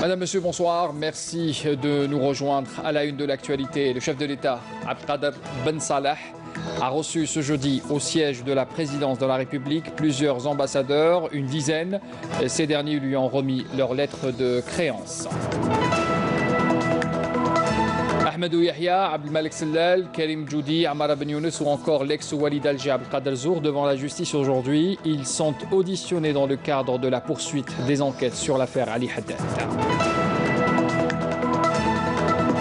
Madame, Monsieur, bonsoir. Merci de nous rejoindre à la une de l'actualité. Le chef de l'État, Abdelkader Ben Salah, a reçu ce jeudi au siège de la présidence de la République plusieurs ambassadeurs, une dizaine. Ces derniers lui ont remis leur lettre de créance. Ahmedou Yahya, Abdelmalek Sellal, Karim Djoudi, Amara Ben Younes ou encore l'ex-Walid Alger Abdelkader Zour devant la justice aujourd'hui. Ils sont auditionnés dans le cadre de la poursuite des enquêtes sur l'affaire Ali Haddad.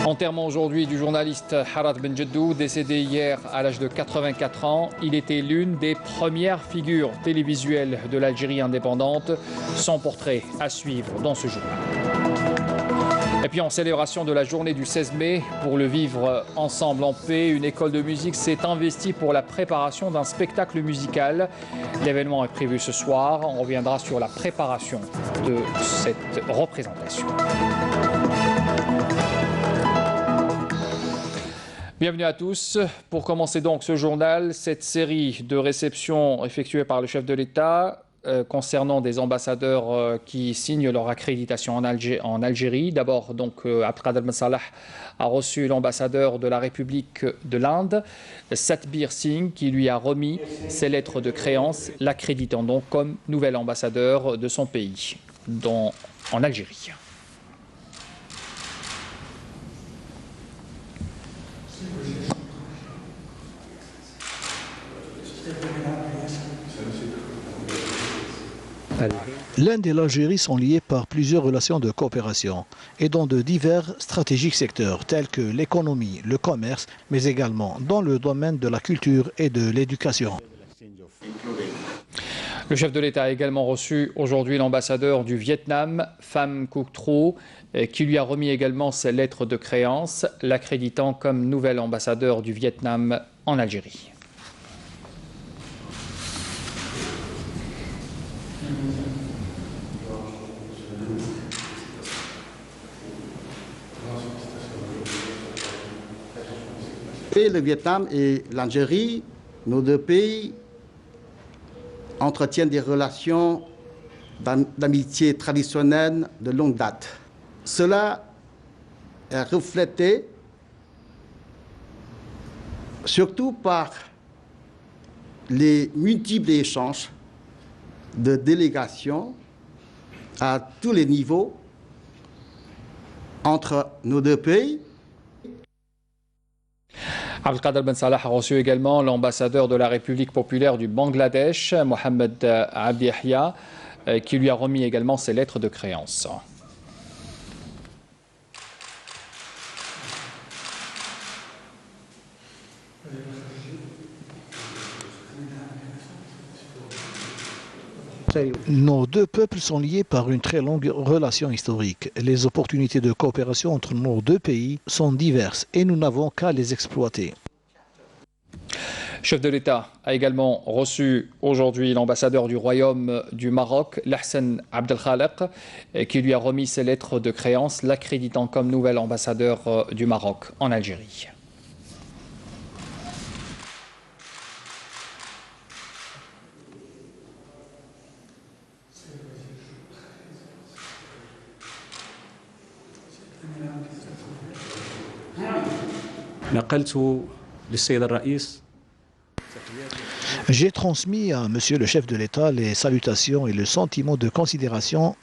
Enterrement aujourd'hui du journaliste Harat Ben Jeddou, décédé hier à l'âge de 84 ans. Il était l'une des premières figures télévisuelles de l'Algérie indépendante. Son portrait à suivre dans ce journal. Et puis en célébration de la journée du 16 mai, pour le vivre ensemble en paix, une école de musique s'est investie pour la préparation d'un spectacle musical. L'événement est prévu ce soir. On reviendra sur la préparation de cette représentation. Bienvenue à tous. Pour commencer donc ce journal, cette série de réceptions effectuées par le chef de l'État concernant des ambassadeurs qui signent leur accréditation en Algérie. D'abord, donc, Abdelkader Ben Salah a reçu l'ambassadeur de la République de l'Inde, Satbir Singh, qui lui a remis ses lettres de créance, l'accréditant donc comme nouvel ambassadeur de son pays en Algérie. L'Inde et l'Algérie sont liés par plusieurs relations de coopération et dans de divers stratégiques secteurs tels que l'économie, le commerce, mais également dans le domaine de la culture et de l'éducation. Le chef de l'État a également reçu aujourd'hui l'ambassadeur du Vietnam, Pham Quoc Tro, qui lui a remis également ses lettres de créance, l'accréditant comme nouvel ambassadeur du Vietnam en Algérie. Le Vietnam et l'Algérie, nos deux pays, entretiennent des relations d'amitié traditionnelles de longue date. Cela est reflété surtout par les multiples échanges de délégations à tous les niveaux entre nos deux pays. Abdelkader Ben Salah a reçu également l'ambassadeur de la République populaire du Bangladesh, Mohamed Abdi Yahya, qui lui a remis également ses lettres de créance. Nos deux peuples sont liés par une très longue relation historique. Les opportunités de coopération entre nos deux pays sont diverses et nous n'avons qu'à les exploiter. Le chef de l'État a également reçu aujourd'hui l'ambassadeur du Royaume du Maroc, Lahsen Abdelkhalek, qui lui a remis ses lettres de créance, l'accréditant comme nouvel ambassadeur du Maroc en Algérie. J'ai transmis à Monsieur le chef de l'État les salutations et le sentiment de considération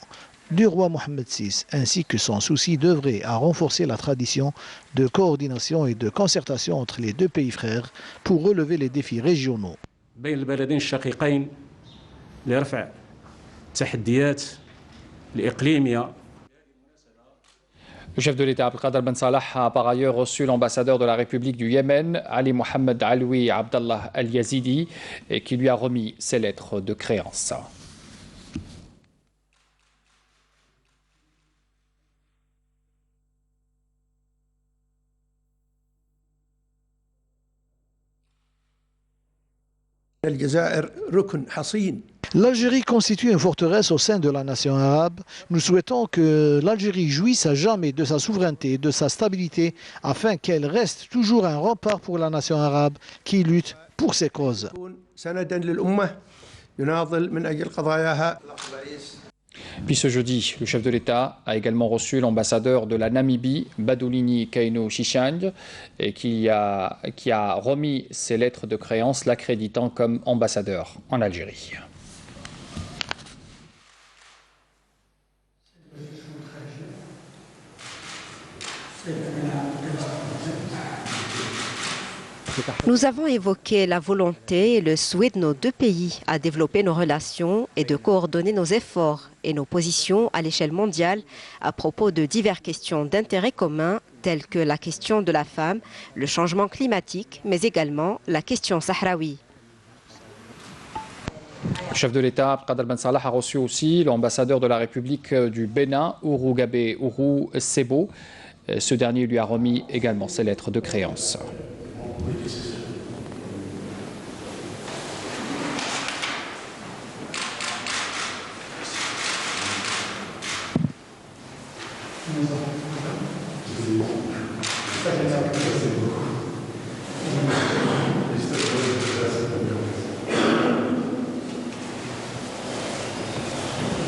du roi Mohammed VI, ainsi que son souci d'œuvrer à renforcer la tradition de coordination et de concertation entre les deux pays frères pour relever les défis régionaux. Le chef de l'État, Abdelkader Ben Salah, a par ailleurs reçu l'ambassadeur de la République du Yémen, Ali Mohamed Alwi Abdallah Al-Yazidi, qui lui a remis ses lettres de créance. L'Algérie constitue une forteresse au sein de la nation arabe. Nous souhaitons que l'Algérie jouisse à jamais de sa souveraineté et de sa stabilité afin qu'elle reste toujours un rempart pour la nation arabe qui lutte pour ses causes. Puis ce jeudi, le chef de l'État a également reçu l'ambassadeur de la Namibie, Badulini Kaino Shishanj, et qui a remis ses lettres de créance l'accréditant comme ambassadeur en Algérie. Nous avons évoqué la volonté et le souhait de nos deux pays à développer nos relations et de coordonner nos efforts et nos positions à l'échelle mondiale à propos de diverses questions d'intérêt commun telles que la question de la femme, le changement climatique, mais également la question sahraoui. Le chef de l'État, Abdelkader Ben Salah, a reçu aussi l'ambassadeur de la République du Bénin, Ourougabe Ourou Sebo. Ce dernier lui a remis également ses lettres de créance.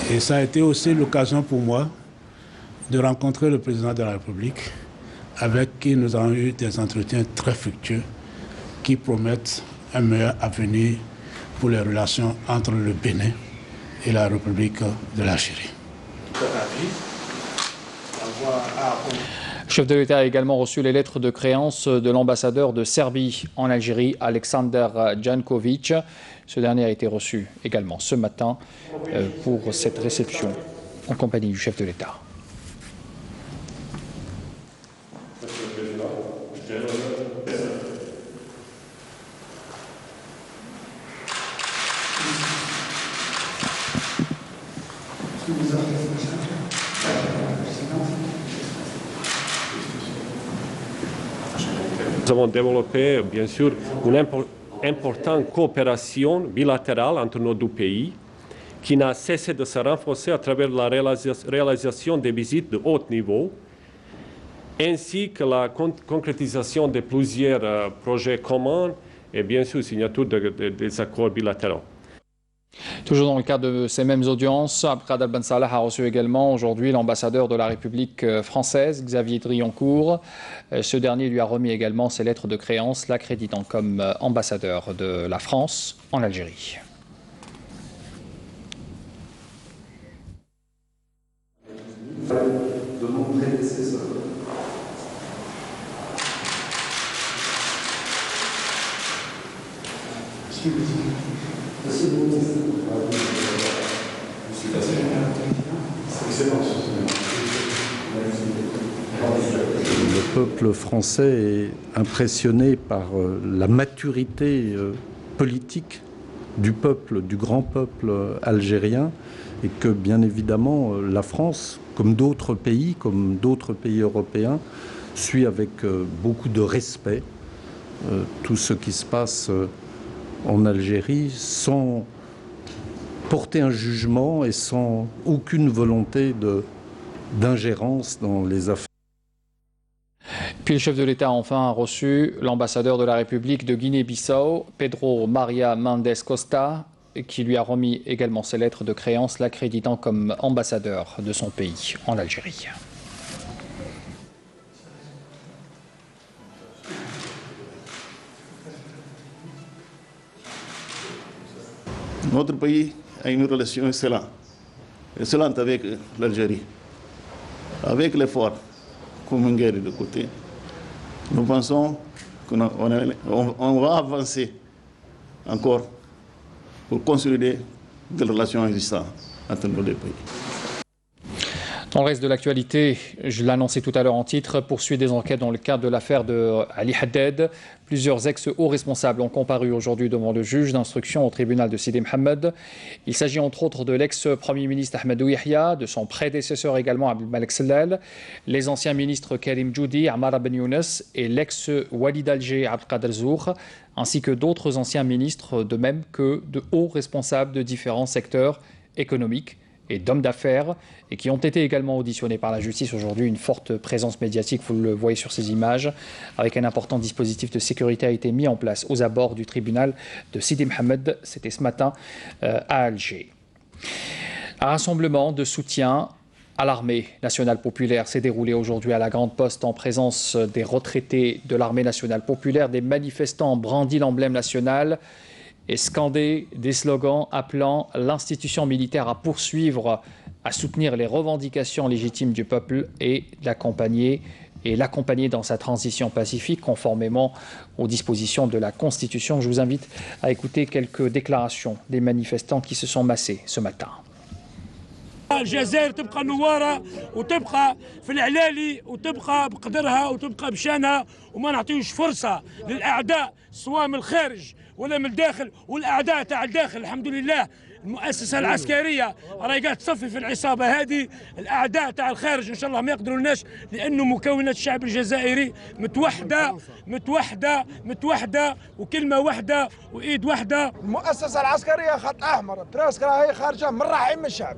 Et ça a été aussi l'occasion pour moi de rencontrer le président de la République, avec qui nous avons eu des entretiens très fructueux qui promettent un meilleur avenir pour les relations entre le Bénin et la République de l'Algérie. Le chef de l'État a également reçu les lettres de créance de l'ambassadeur de Serbie en Algérie, Alexander Jankovic. Ce dernier a été reçu également ce matin pour cette réception en compagnie du chef de l'État. Nous avons développé, bien sûr, une importante coopération bilatérale entre nos deux pays qui n'a cessé de se renforcer à travers la réalisation des visites de haut niveau ainsi que la concrétisation de plusieurs projets communs et bien sûr signature des accords bilatéraux. Toujours dans le cadre de ces mêmes audiences, Abdelkader Ben Salah a reçu également aujourd'hui l'ambassadeur de la République française, Xavier Drioncourt. Ce dernier lui a remis également ses lettres de créance, l'accréditant comme ambassadeur de la France en Algérie. De mon prédécesseur. Le peuple français est impressionné par la maturité politique du peuple, du grand peuple algérien, et que bien évidemment la France, comme d'autres pays européens, suit avec beaucoup de respect tout ce qui se passe en Algérie, sans porter un jugement et sans aucune volonté d'ingérence dans les affaires. Puis le chef de l'État a enfin reçu l'ambassadeur de la République de Guinée-Bissau, Pedro Maria Mendes Costa, qui lui a remis également ses lettres de créance, l'accréditant comme ambassadeur de son pays en Algérie. Notre pays a une relation excellente avec l'Algérie. Avec l'effort communautaire de côté, nous pensons qu'on va avancer encore pour consolider des relations existantes entre nos deux pays. Dans le reste de l'actualité, je l'annonçais tout à l'heure en titre, poursuit des enquêtes dans le cadre de l'affaire de Ali Haddad. Plusieurs ex-hauts responsables ont comparu aujourd'hui devant le juge d'instruction au tribunal de Sidi Mohamed. Il s'agit entre autres de l'ex-premier ministre Ahmadou Yahya, de son prédécesseur également Abdelmalek Sellal, les anciens ministres Karim Djoudi, Ammar Ben Younes et l'ex-Walid Alger Abdelkader Zour, ainsi que d'autres anciens ministres, de même que de hauts responsables de différents secteurs économiques et d'hommes d'affaires, et qui ont été également auditionnés par la justice aujourd'hui. Une forte présence médiatique, vous le voyez sur ces images, avec un important dispositif de sécurité a été mis en place aux abords du tribunal de Sidi Mohamed. C'était ce matin à Alger. Un rassemblement de soutien à l'armée nationale populaire s'est déroulé aujourd'hui à la Grande Poste en présence des retraités de l'armée nationale populaire. Des manifestants ont brandi l'emblème national et scandé des slogans appelant l'institution militaire à poursuivre, à soutenir les revendications légitimes du peuple et l'accompagner dans sa transition pacifique conformément aux dispositions de la Constitution. Je vous invite à écouter quelques déclarations des manifestants qui se sont massés ce matin. الجزائر تبقى نوارة وتبقى في العلالي وتبقى بقدرها وتبقى بشانها وما نعطيوش فرصة للأعداء سواء من الخارج ولا من الداخل، والأعداء تاع الداخل الحمد لله المؤسسة العسكرية راهي قاعدة تصفي في العصابة هذه. الأعداء تاع الخارج إن شاء الله ما يقدروناش، لأنه مكونات الشعب الجزائري متوحدة وكلمة واحدة وإيد واحدة. المؤسسة العسكرية خط أحمر، تراسك راهي خارجة من رحم الشعب،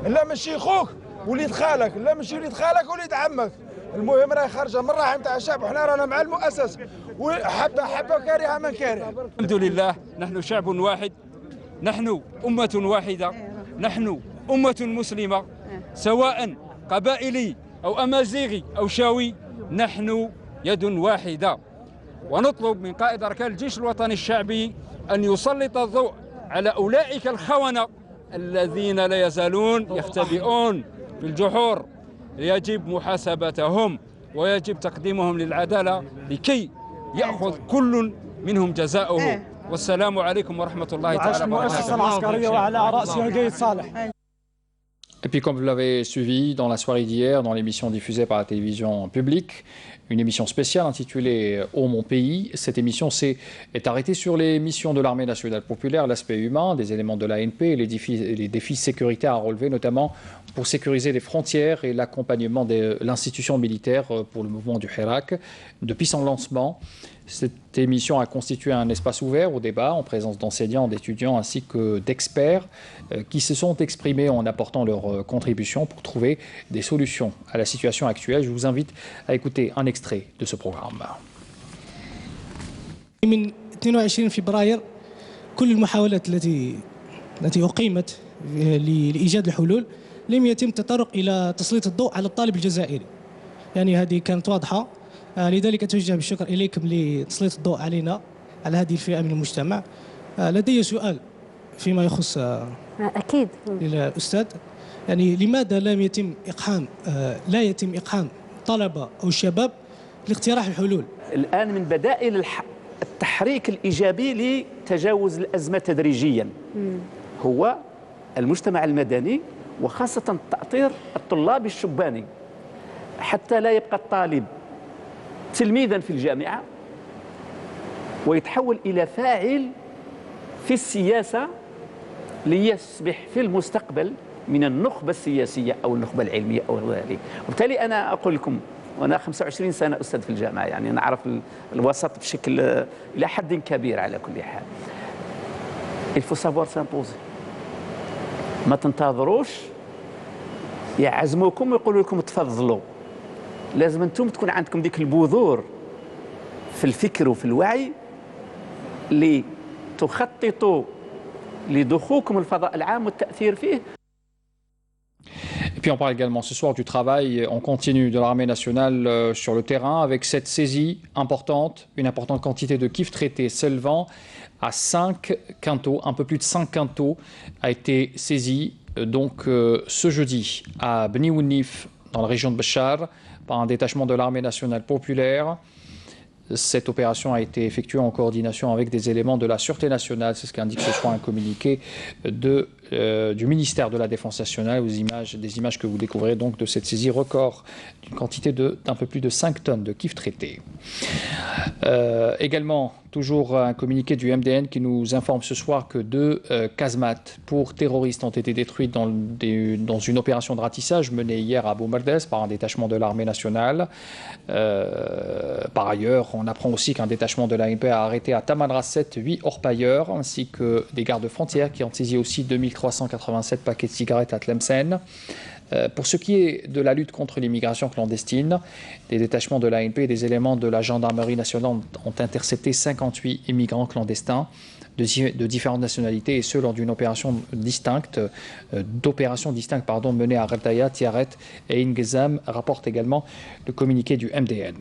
لا من شيخوك وليد خالك، لا من وليد خالك وليد عمك، المهم راهي خارجه من الرحم تاع الشعب، وحنا رانا مع المؤسسه وحبه كارهه من كاره. الحمد لله نحن شعب واحد، نحن أمة واحدة، نحن أمة مسلمة، سواء قبائلي أو أمازيغي أو شاوي، نحن يد واحدة. ونطلب من قائد أركان الجيش الوطني الشعبي أن يسلط الضوء على أولئك الخونة الذين لا يزالون يختبئون في الجحور. يجب محاسبتهم ويجب تقديمهم للعدالة لكي يأخذ كل منهم جزاؤه. والسلام عليكم ورحمة الله تعالى وبركاته. Et puis comme vous l'avez suivi dans la soirée d'hier, dans l'émission diffusée par la télévision publique, une émission spéciale intitulée « Oh mon pays ». Cette émission est arrêtée sur les missions de l'armée nationale populaire, l'aspect humain, des éléments de l'ANP et les défis sécuritaires à relever, notamment pour sécuriser les frontières et l'accompagnement de l'institution militaire pour le mouvement du Hirak. Depuis son lancement, cette émission a constitué un espace ouvert au débat en présence d'enseignants, d'étudiants ainsi que d'experts qui se sont exprimés en apportant leur contribution pour trouver des solutions à la situation actuelle. Je vous invite à écouter un extrait de ce programme. من 22 فبراير كل المحاولات التي أقيمت لإيجاد الحلول لم يتم التطرق إلى تسليط الضوء على الطالب الجزائري. يعني هذه كانت واضحة، لذلك أتوجه بالشكر إليكم لتسليط الضوء علينا على هذه الفئة من المجتمع. لدي سؤال فيما يخص أكيد للأستاذ، يعني لماذا لا يتم إقحام طلبة أو الشباب لاقتراح الحلول؟ الآن من بدائل التحريك الإيجابي لتجاوز الأزمة تدريجيا هو المجتمع المدني، وخاصة تأطير الطلاب الشباني، حتى لا يبقى الطالب تلميذا في الجامعة ويتحول إلى فاعل في السياسة ليصبح في المستقبل من النخبة السياسية أو النخبة العلمية أو ذلك. وبالتالي أنا أقول لكم، وأنا 25 سنة أستاذ في الجامعة، يعني أنا أعرف الوسط بشكل إلى حد كبير على كل حال. Il faut savoir s'imposer. ما تنتظروش يعزموكم ويقولوا لكم تفضلوا. لازم أنتم تكون عندكم ديك البذور في الفكر وفي الوعي لتخططوا لدخولكم الفضاء العام والتأثير فيه. Et puis on parle également ce soir du travail en continu de l'armée nationale sur le terrain avec cette saisie importante, une importante quantité de kifs traités s'élevant à 5 quintaux, un peu plus de 5 quintaux a été saisi donc ce jeudi à Bni Ounif dans la région de Béchar par un détachement de l'armée nationale populaire. Cette opération a été effectuée en coordination avec des éléments de la Sûreté nationale, c'est ce qu'indique ce soir un communiqué du ministère de la Défense nationale, des images que vous découvrez donc de cette saisie record d'une quantité d'un peu plus de 5 tonnes de kifs traités. Également, toujours un communiqué du MDN qui nous informe ce soir que 2 casemates pour terroristes ont été détruites dans une opération de ratissage menée hier à Boumerdès par un détachement de l'armée nationale. Par ailleurs, on apprend aussi qu'un détachement de l'ANP a arrêté à Tamanrasset 8 orpailleurs ainsi que des gardes frontières qui ont saisi aussi 2387 paquets de cigarettes à Tlemcen. Pour ce qui est de la lutte contre l'immigration clandestine, des détachements de l'ANP et des éléments de la gendarmerie nationale ont intercepté 58 immigrants clandestins de différentes nationalités, et ce lors d'une opération distincte, menée à Gherdaya, Tiaret et Ingezam, rapporte également le communiqué du MDN.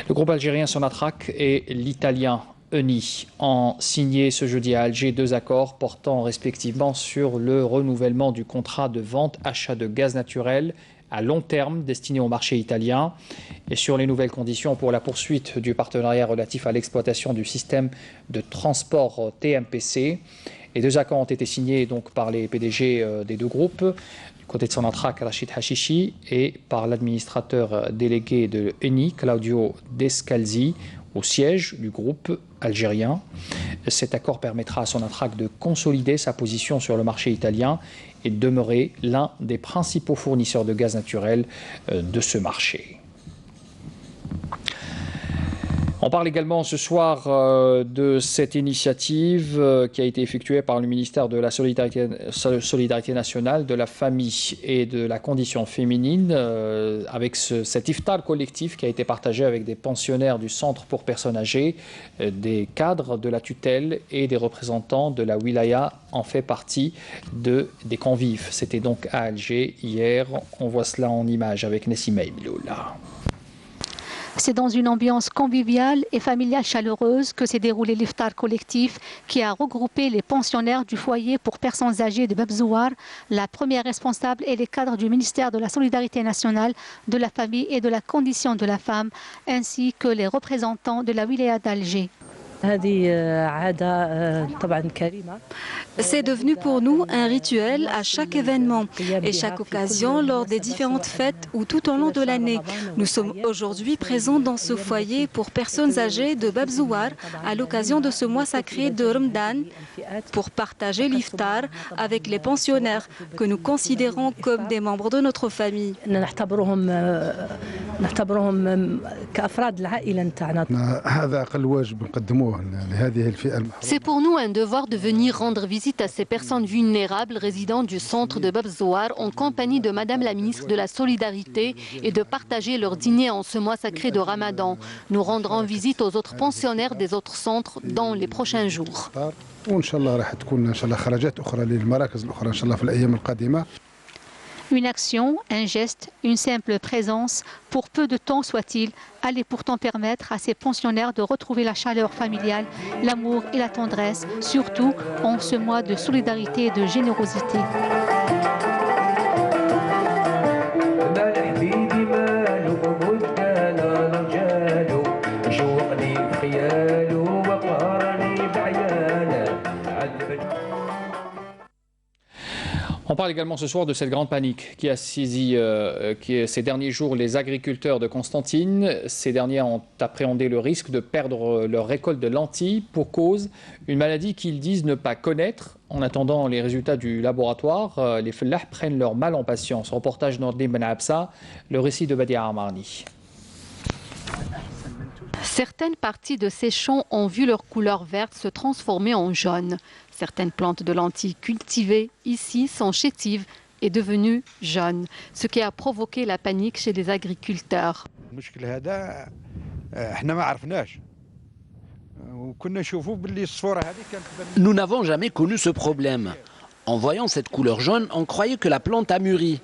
Le groupe algérien Sonatrach et l'italien Eni ont signé ce jeudi à Alger 2 accords portant respectivement sur le renouvellement du contrat de vente-achat de gaz naturel à long terme destiné au marché italien et sur les nouvelles conditions pour la poursuite du partenariat relatif à l'exploitation du système de transport TMPC. Les 2 accords ont été signés donc par les PDG des 2 groupes, du côté de Sonatrach, Rachid Hachichi, et par l'administrateur délégué de Eni, Claudio Descalzi, au siège du groupe algérien. Cet accord permettra à Sonatrach de consolider sa position sur le marché italien et de demeurer l'un des principaux fournisseurs de gaz naturel de ce marché. On parle également ce soir de cette initiative qui a été effectuée par le ministère de la Solidarité nationale, de la famille et de la condition féminine, avec cet iftar collectif qui a été partagé avec des pensionnaires du centre pour personnes âgées, des cadres de la tutelle et des représentants de la wilaya en fait partie des convives. C'était donc à Alger hier. On voit cela en image avec Nessima Imloula. C'est dans une ambiance conviviale et familiale chaleureuse que s'est déroulé l'iftar collectif qui a regroupé les pensionnaires du foyer pour personnes âgées de Bab Zouar, la première responsable et les cadres du ministère de la Solidarité nationale, de la famille et de la condition de la femme, ainsi que les représentants de la wilaya d'Alger. C'est devenu pour nous un rituel à chaque événement et chaque occasion lors des différentes fêtes ou tout au long de l'année. Nous sommes aujourd'hui présents dans ce foyer pour personnes âgées de Bab Zouar à l'occasion de ce mois sacré de Ramadan pour partager l'iftar avec les pensionnaires que nous considérons comme des membres de notre famille. C'est pour nous un devoir de venir rendre visite à ces personnes vulnérables résidant du centre de Bab Zouar en compagnie de Madame la ministre de la Solidarité et de partager leur dîner en ce mois sacré de Ramadan. Nous rendrons visite aux autres pensionnaires des autres centres dans les prochains jours. Une action, un geste, une simple présence, pour peu de temps soit-il, allait pourtant permettre à ces pensionnaires de retrouver la chaleur familiale, l'amour et la tendresse, surtout en ce mois de solidarité et de générosité. On parle également ce soir de cette grande panique qui a saisi ces derniers jours les agriculteurs de Constantine. Ces derniers ont appréhendé le risque de perdre leur récolte de lentilles pour cause une maladie qu'ils disent ne pas connaître. En attendant les résultats du laboratoire, les fellahs prennent leur mal en patience. Reportage Nordin Ben Absa, le récit de Badia Amarni. Certaines parties de ces champs ont vu leur couleur verte se transformer en jaune. Certaines plantes de lentilles cultivées ici sont chétives et devenues jaunes, ce qui a provoqué la panique chez les agriculteurs. Nous n'avons jamais connu ce problème. En voyant cette couleur jaune, on croyait que la plante a mûri.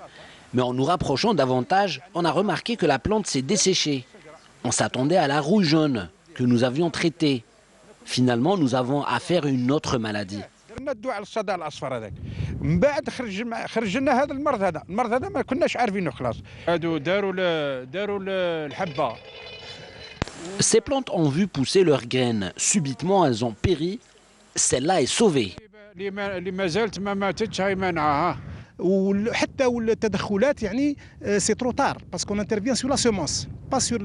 Mais en nous rapprochant davantage, on a remarqué que la plante s'est desséchée. On s'attendait à la rouille jaune que nous avions traitée. Finalement, nous avons affaire à une autre maladie. Ces plantes ont vu pousser leurs graines. Subitement, elles ont péri. Celle-là est sauvée. وحتى التدخلات يعني سي ترو طار باسكو انترفيان سور لا سيمونس با سور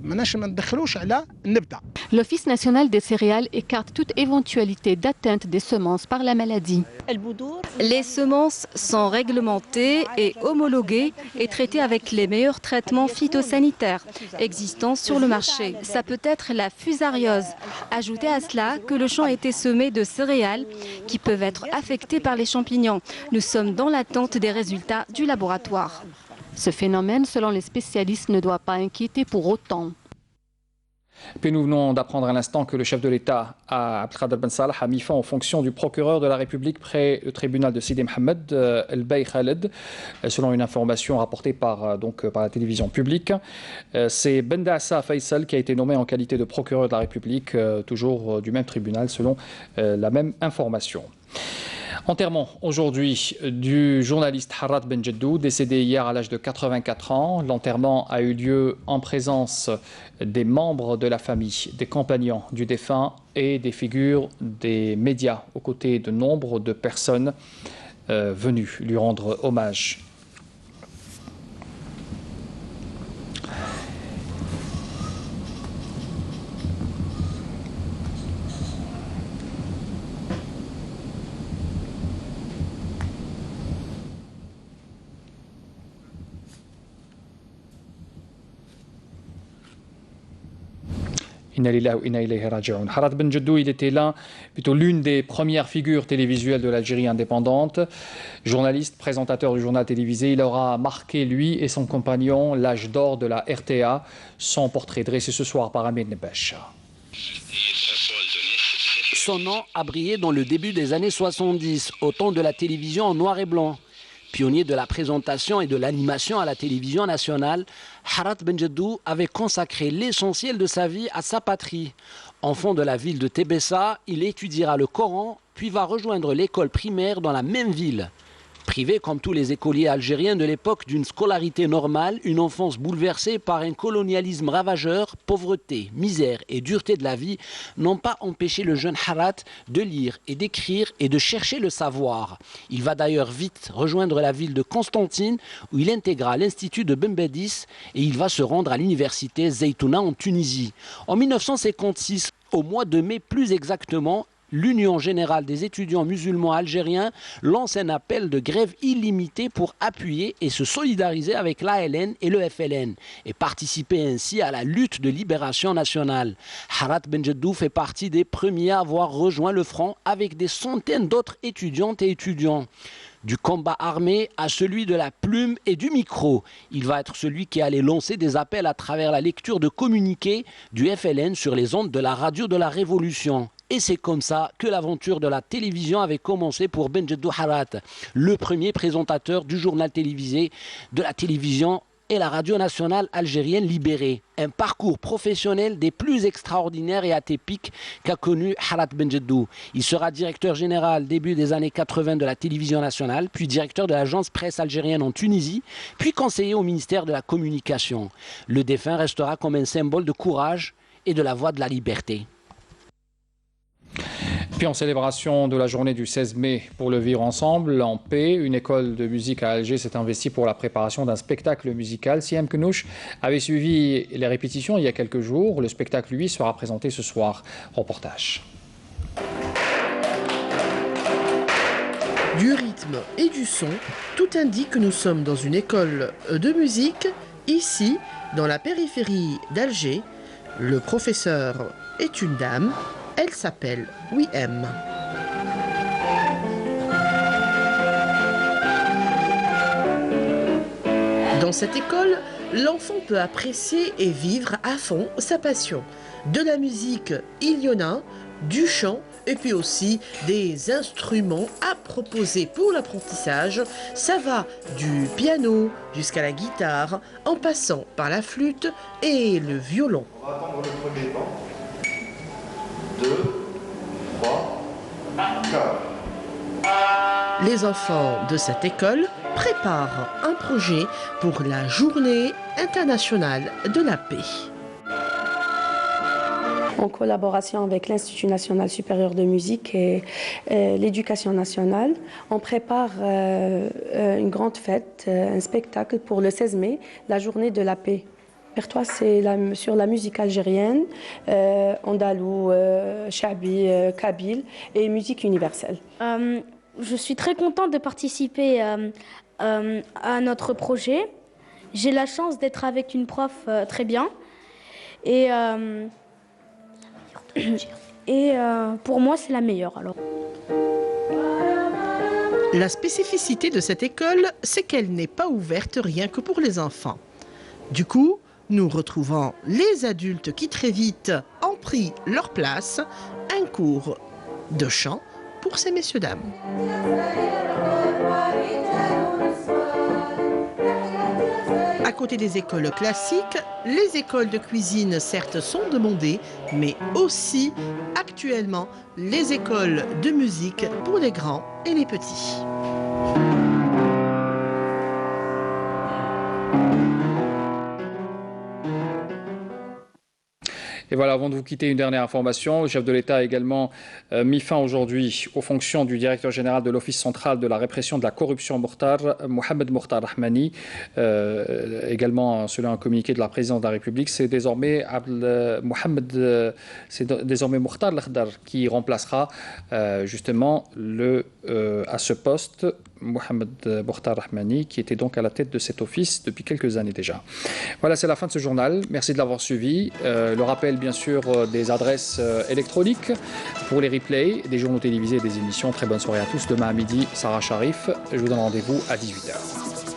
ماناش ما ندخلوش على النبته. L'Office national des céréales écarte toute éventualité d'atteinte des semences par la maladie. Les semences sont réglementées et homologuées et traitées avec les meilleurs traitements phytosanitaires existants sur le marché. Ça peut être la fusariose. Ajoutez à cela que le champ a été semé de céréales qui peuvent être affectées par les champignons. Nous sommes dans l'attente des résultats du laboratoire. Ce phénomène, selon les spécialistes, ne doit pas inquiéter pour autant. Puis nous venons d'apprendre à l'instant que le chef de l'État, Abdelkader Ben Salah, a mis fin aux fonctions du procureur de la République près le tribunal de Sidi Mohamed, El Bey Khaled, selon une information rapportée par la télévision publique. C'est Bendassa Faisal qui a été nommé en qualité de procureur de la République, toujours du même tribunal, selon la même information. Enterrement aujourd'hui du journaliste Harat Benjeddou, décédé hier à l'âge de 84 ans. L'enterrement a eu lieu en présence des membres de la famille, des compagnons du défunt et des figures des médias, aux côtés de nombre de personnes venues lui rendre hommage. Harat Benjeddou, il était l'une des premières figures télévisuelles de l'Algérie indépendante. Journaliste, présentateur du journal télévisé, il aura marqué, lui et son compagnon, l'âge d'or de la RTA. Son portrait dressé ce soir par Amir Nebesh. Son nom a brillé dans le début des années 70, au temps de la télévision en noir et blanc. Pionnier de la présentation et de l'animation à la télévision nationale, Harat Benjeddou avait consacré l'essentiel de sa vie à sa patrie. Enfant de la ville de Tébessa, il étudiera le Coran, puis va rejoindre l'école primaire dans la même ville. Privé comme tous les écoliers algériens de l'époque d'une scolarité normale, une enfance bouleversée par un colonialisme ravageur, pauvreté, misère et dureté de la vie n'ont pas empêché le jeune Harat de lire et d'écrire et de chercher le savoir. Il va d'ailleurs vite rejoindre la ville de Constantine où il intégra l'Institut de Bembedis et il va se rendre à l'université Zeytouna en Tunisie. En 1956, au mois de mai plus exactement, l'Union générale des étudiants musulmans algériens lance un appel de grève illimité pour appuyer et se solidariser avec l'ALN et le FLN et participer ainsi à la lutte de libération nationale. Harat Benjeddou fait partie des premiers à avoir rejoint le front avec des centaines d'autres étudiantes et étudiants. Du combat armé à celui de la plume et du micro. Il va être celui qui allait lancer des appels à travers la lecture de communiqués du FLN sur les ondes de la radio de la Révolution. Et c'est comme ça que l'aventure de la télévision avait commencé pour Benjeddou Harat, le premier présentateur du journal télévisé de la télévision et la radio nationale algérienne libérée. Un parcours professionnel des plus extraordinaires et atypiques qu'a connu Harat Benjeddou. Il sera directeur général début des années 80 de la télévision nationale, puis directeur de l'agence presse algérienne en Tunisie, puis conseiller au ministère de la Communication. Le défunt restera comme un symbole de courage et de la voie de la liberté. Puis en célébration de la journée du 16 mai pour le vivre ensemble, en paix, une école de musique à Alger s'est investie pour la préparation d'un spectacle musical. Siem Knouch avait suivi les répétitions il y a quelques jours. Le spectacle, lui, sera présenté ce soir. Reportage. Du rythme et du son, tout indique que nous sommes dans une école de musique, ici, dans la périphérie d'Alger. Le professeur est une dame. Elle s'appelle Wiem. Dans cette école, l'enfant peut apprécier et vivre à fond sa passion. De la musique, il y en a, du chant et puis aussi des instruments à proposer pour l'apprentissage. Ça va du piano jusqu'à la guitare, en passant par la flûte et le violon. On va attendre le premier temps. 2, 3, 4. Les enfants de cette école préparent un projet pour la Journée internationale de la paix. En collaboration avec l'Institut national supérieur de musique et l'éducation nationale, on prépare une grande fête, un spectacle pour le 16 mai, la Journée de la paix. Le répertoire, c'est sur la musique algérienne, andalou, chabi, kabyle et musique universelle. Je suis très contente de participer à notre projet. J'ai la chance d'être avec une prof très bien. Et pour moi, c'est la meilleure. Alors. La spécificité de cette école, c'est qu'elle n'est pas ouverte rien que pour les enfants. Du coup, Nous retrouvons les adultes qui très vite ont pris leur place. Un cours de chant pour ces messieurs-dames. À côté des écoles classiques, les écoles de cuisine certes sont demandées, mais aussi actuellement les écoles de musique pour les grands et les petits. Et voilà, avant de vous quitter, une dernière information. Le chef de l'État a également mis fin aujourd'hui aux fonctions du directeur général de l'Office central de la répression de la corruption Mohamed Mokhtar Rahmani. Également, selon un communiqué de la présidence de la République, c'est désormais Mokhtar Lakhdar qui remplacera justement à ce poste Mohamed Mokhtar Rahmani, qui était donc à la tête de cet office depuis quelques années déjà. Voilà, c'est la fin de ce journal. Merci de l'avoir suivi. Le rappel, bien sûr, des adresses électroniques pour les replays des journaux télévisés et des émissions. Très bonne soirée à tous. Demain à midi, Sarah Sharif. Je vous donne rendez-vous à 18h.